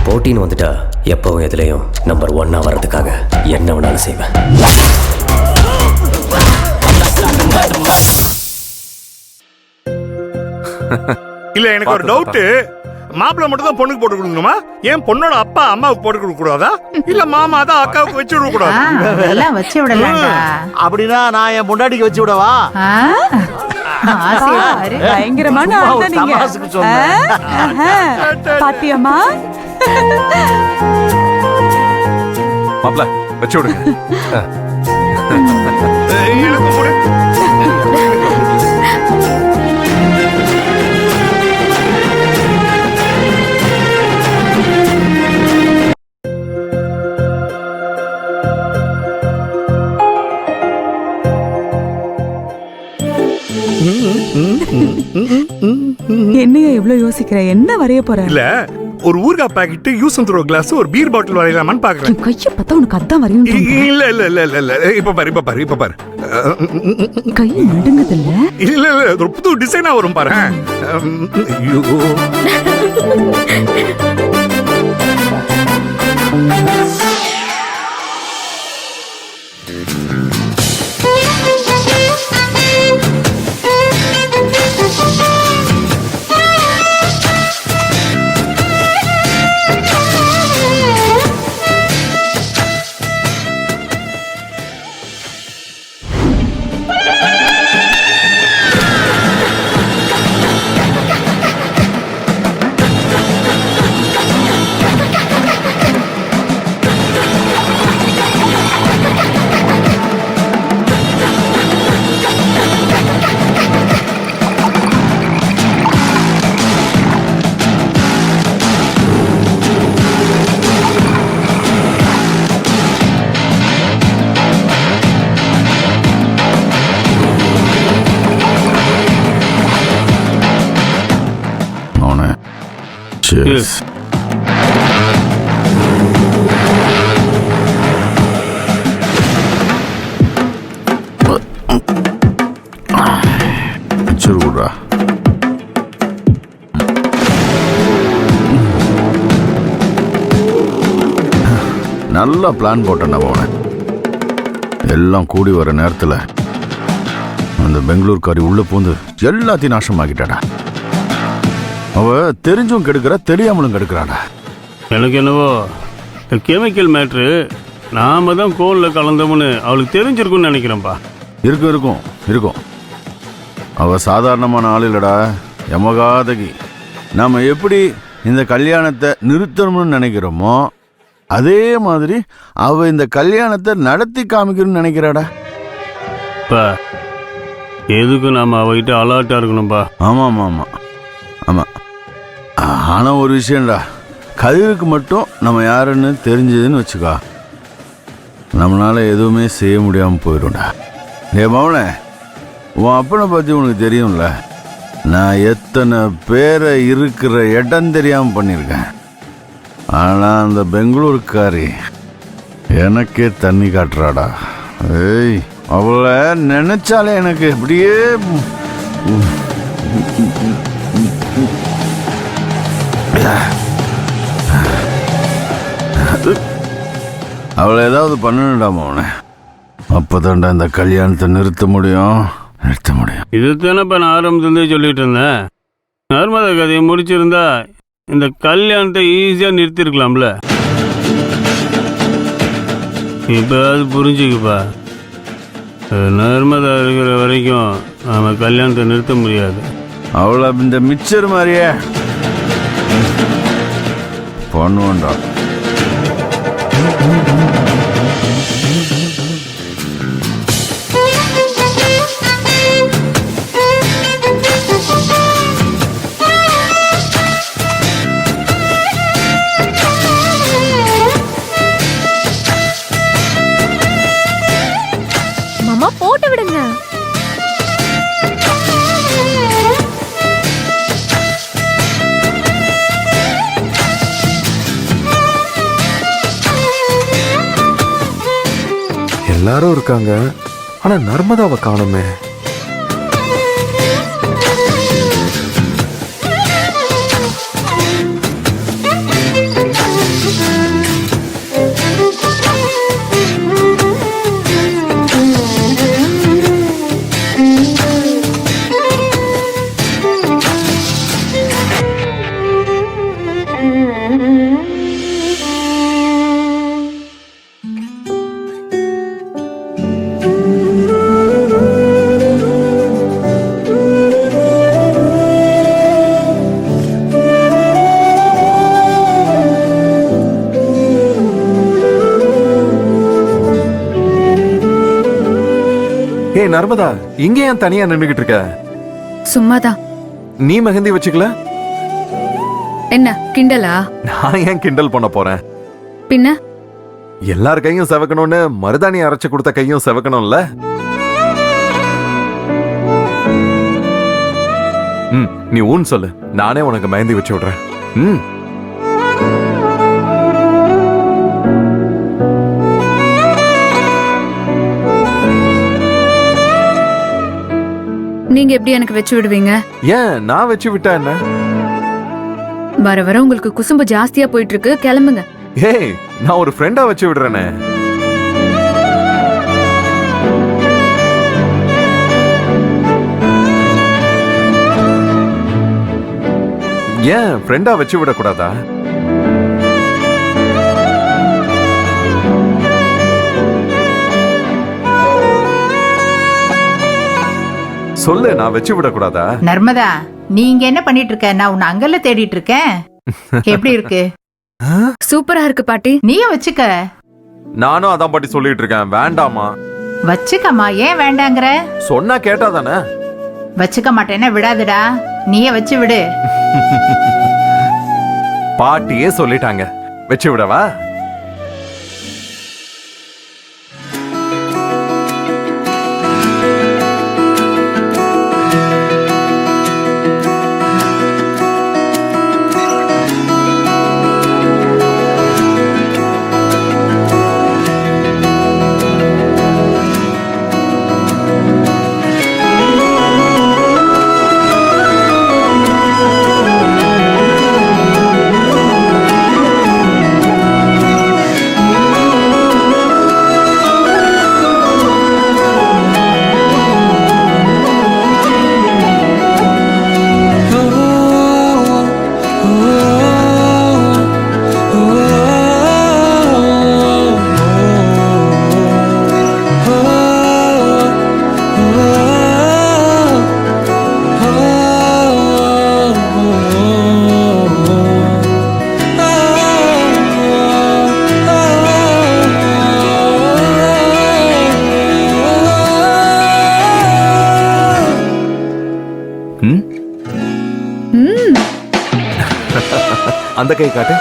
போட்டின்னு வந்துட்டா எப்பவும் எதுலையும் நம்பர் 1 வர்றதுக்காக என்ன வேணாலும் செய்வேன். இல்ல எனக்கு ஒரு டவுட். மாப்பிள்ள மட்டும் தான் பொண்ணுக்கு போட்டு கொடுக்கணுமா? ஏன் பொண்ணோட அப்பா அம்மாவுக்கு போட்டு கொடுக்க கூடாதா? இல்ல மாமா தான் அக்காவுக்கு வச்சு விட கூடாது? எல்லாம் வச்சு விடலாம்டா. அப்படின்னா நான் என் பொண்டாட்டிக்கு வச்சு விடவா? பயங்கரமான ஆள் நீங்க. பாத்தியம்மா மாப்ள வச்சு விடுங்க. எனக்கு போடு. என்னையா இவ்வளவு யோசிக்கிற? என்ன வரைய போற? இல்ல ஒரு ஊர்கா packet use and throw glass ஒரு பீர் பாட்டில் வரையலாமான்னு பாக்குறேன். கைய பார்த்தா உனக்கு அதான் வரையும். இல்ல இல்ல இல்ல இல்ல இல்ல இப்ப பாரு கை நடுங்குது இல்ல? இல்ல இல்ல ஒரு புது டிசைனா வரும் பாரு. ஐயோ Cheers. Churura. நல்ல பிளான் போட்டேன் போன. எல்லாம் கூடி வர நேரத்தில் அந்த பெங்களூர்காரி உள்ள பூந்து எல்லாத்தையும் நாசமாக்கிட்டாடா. அவ தெரிஞ்சும் கெடுக்கிற, தெரியாமலும் கெடுக்கிறாடா. எனக்கு என்னவோ இந்த கெமிக்கல் மேட்ரு நாம தான் கோல்ல கலந்தோம்னு அவளுக்கு தெரிஞ்சிருக்கும்னு நினைக்கிறேன்ப்பா. இருக்கும். அவ சாதாரணமான ஆள் இல்லடா, யமகாதகி. நாம எப்படி இந்த கல்யாணத்தை நிறுத்தணும்னு நினைக்கிறோமோ அதே மாதிரி அவ இந்த கல்யாணத்தை நடத்தி காமிக்கணும்னு நினைக்கிறாடா. எதுக்கு நாம அவகிட்ட அலர்ட்டா இருக்கணும்பா. ஆமா. ஆனா ஒரு விஷயம்டா, கதிருக்கு மட்டும் நம்ம யாருன்னு தெரிஞ்சதுன்னு வச்சுக்கா, நம்மளால எதுவுமே செய்ய முடியாம போயிடும்டா. மவனே, உன் அப்பனை பத்தி உனக்கு தெரியும்ல, நான் எத்தனை பேரை இருக்கிற இடம் தெரியாம பண்ணியிருக்கேன். ஆனா அந்த பெங்களூருக்காரி எனக்கே தண்ணி காட்டுறாடா. ஏய், அவளை நினைச்சாலே எனக்கு அப்படியே அவளை ஏதாவது பண்ணணுடாமா அவனை. அப்பதான்டா இந்த கல்யாணத்தை நிறுத்த முடியும். இது தானப்ப நான் ஆரம்பத்துலேருந்தே சொல்லிட்டு இருந்தேன். நர்மதா கதையை முடிச்சிருந்தா இந்த கல்யாணத்தை ஈஸியா நிறுத்திருக்கலாம்ல. இப்ப அது புரிஞ்சுக்குப்பா. நர்மதா இருக்கிற வரைக்கும் நாம கல்யாணத்தை நிறுத்த முடியாது. அவளை இந்த மிச்சர் மாதிரியே பண்ணுவோண்டா. மாமா போட்டு விடுங்க. எல்லாரும் இருக்காங்க, ஆனா நர்மதாவை காணுமே. ஏய் நர்மதா, இங்க ஏன் தனியா நின்னுகிட்டு இருக்க? சும்மாதான். நீ மெஹந்தி வச்சுக்கல? என்ன கிண்டலா? நான் ஏன் கிண்டல் பண்ண போறேன்? பின்ன எல்லார் கையும் செவக்கணும்னு மருதாணி அரைச்சு கொடுத்த கையும் செவக்கணும்ல? நீ ஊன் சொல்லு, நானே உனக்கு மெஹந்தி வச்சு விடுறேன். நீங்க எப்படி எனக்கு வச்சு விடுவீங்க? ஏன் நான் வச்சு விட்டா என்ன? வர வர உங்களுக்கு குசும்பு ஜாஸ்தியா போயிட்டு இருக்கு, கிளம்புங்க. ஏய், நான் ஒரு ஃப்ரெண்டா வச்சு விடுறேனே. ஏன் ஃப்ரெண்டா வச்சு விடக்கூடாதா? சொல்லு, நான் வச்சு விடக்கூடாதா? நர்மதா, நீங்க என்ன பண்ணிட்டு இருக்க? நான் உன்னை அங்கல்ல தேடிட்டு இருக்கேன். எப்படி இருக்கு? சூப்பரா இருக்கு பாட்டி. நீயும் வச்சுக்க. நானும் அதான் பாட்டி சொல்லிட்டு இருக்கேன். வேண்டாமா? வச்சுக்கம்மா, ஏன் வேண்டாங்கிற? சொன்னா கேட்டா தானே. வச்சுக்க மாட்டேன்னா விடாதுடா, நீயே வச்சு விடு. பாட்டியே சொல்லிட்டாங்க, வச்சு விடவா? அந்த கை காட்டு.